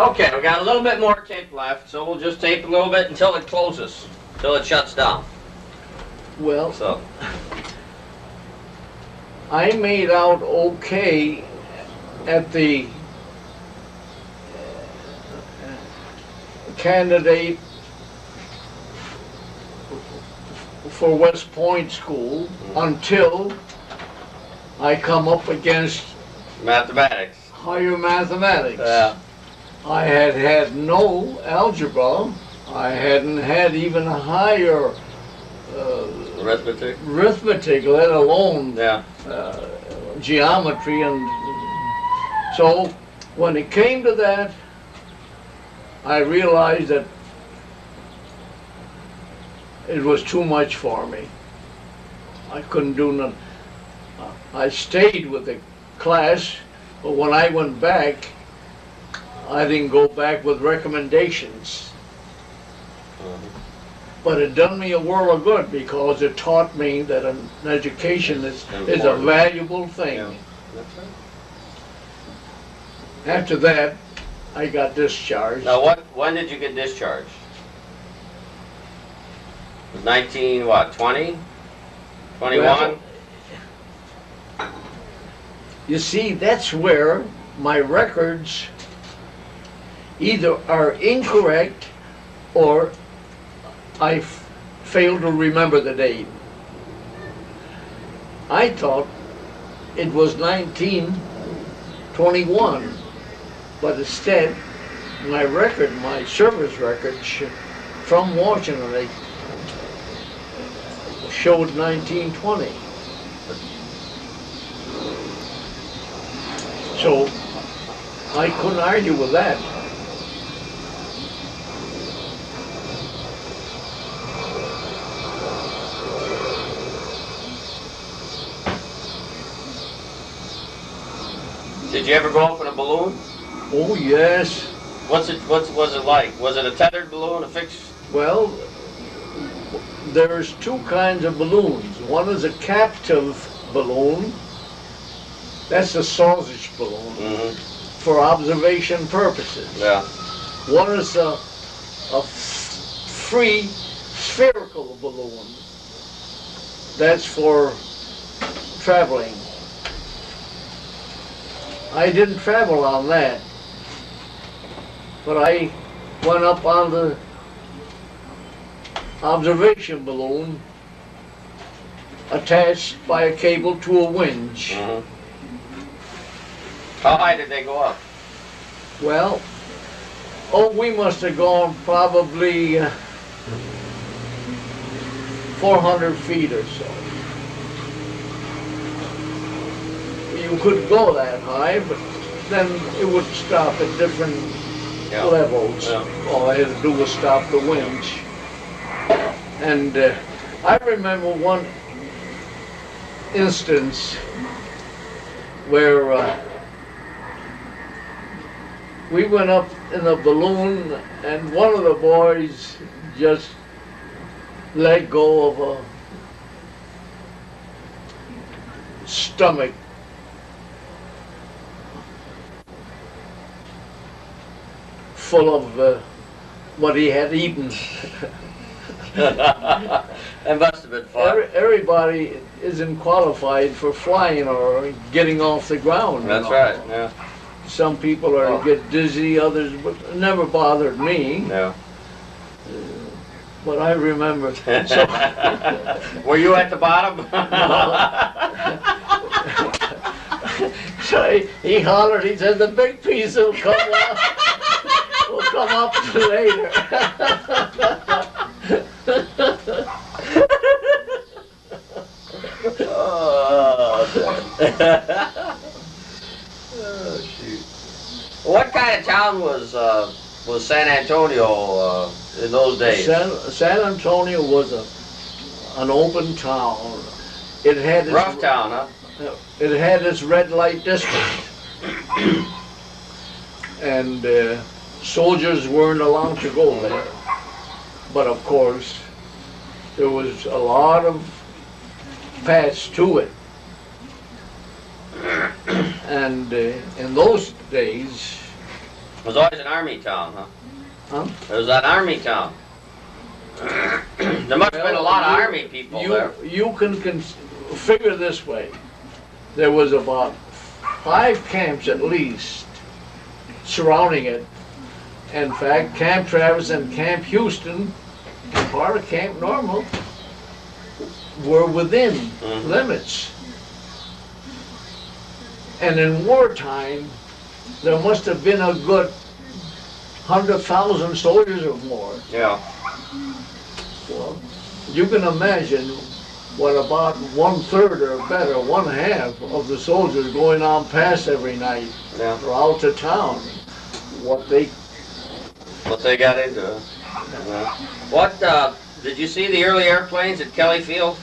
Okay, we got a little bit more tape left, so we'll just tape a little bit until it closes, until it shuts down. Well, So, I made out okay at the candidate for West Point School until I come up against mathematics. higher mathematics. Yeah. I had had no algebra. I hadn't had even a higher Arithmetic. let alone Yeah. geometry. And so when it came to that, I realized that it was too much for me. I couldn't do nothing. I stayed with the class, but when I went back, I didn't go back with recommendations. But it done me a world of good because it taught me that an education is a valuable thing. Yeah. That's right. After that, I got discharged. Now, when did you get discharged? 19, what, 20? 21? Well, you see, that's where my records either are incorrect or I fail to remember the date. I thought it was 1921, but instead, my record, my service record from Washington, they showed 1920. So I couldn't argue with that. Did you ever go up in a balloon? Oh yes. What was it like? Was it a tethered balloon, a fixed? Well, there's two kinds of balloons. One is a captive balloon. That's a sausage balloon for observation purposes. Yeah. One is a free spherical balloon. That's for traveling. I didn't travel on that, but I went up on the observation balloon attached by a cable to a winch. How high did they go up? Well, we must have gone probably 400 feet or so. You could go that high, but then it would stop at different levels. Yeah. All I had to do was stop the winch. And I remember one instance where we went up in a balloon and one of the boys just let go of a stomach full of what he had eaten. That must have been fun. Everybody isn't qualified for flying or getting off the ground. That's right, yeah. Some people get dizzy, others, but it never bothered me. No. But I remember. So, were you at the bottom? So he hollered, he said, the big piece will come up. Will come up later. Oh, shoot. What kind of town was San Antonio in those days? San Antonio was an open town. It had its, rough town, huh? It had its red light district, and soldiers weren't allowed to go there. But of course, there was a lot of paths to it. And in those days, It was always an army town, huh? Huh? It was an army town. There must have been a lot of army people there. You can figure this way. There was about 5 camps at least surrounding it. In fact, Camp Travis and Camp Houston, part of Camp Normal, were within limits. And in wartime, there must have been a good 100,000 soldiers or more. Yeah. Well, you can imagine what about 1/3 or better, 1/2 of the soldiers going on past every night throughout the town. What they got into. Yeah. What did you see the early airplanes at Kelly Field?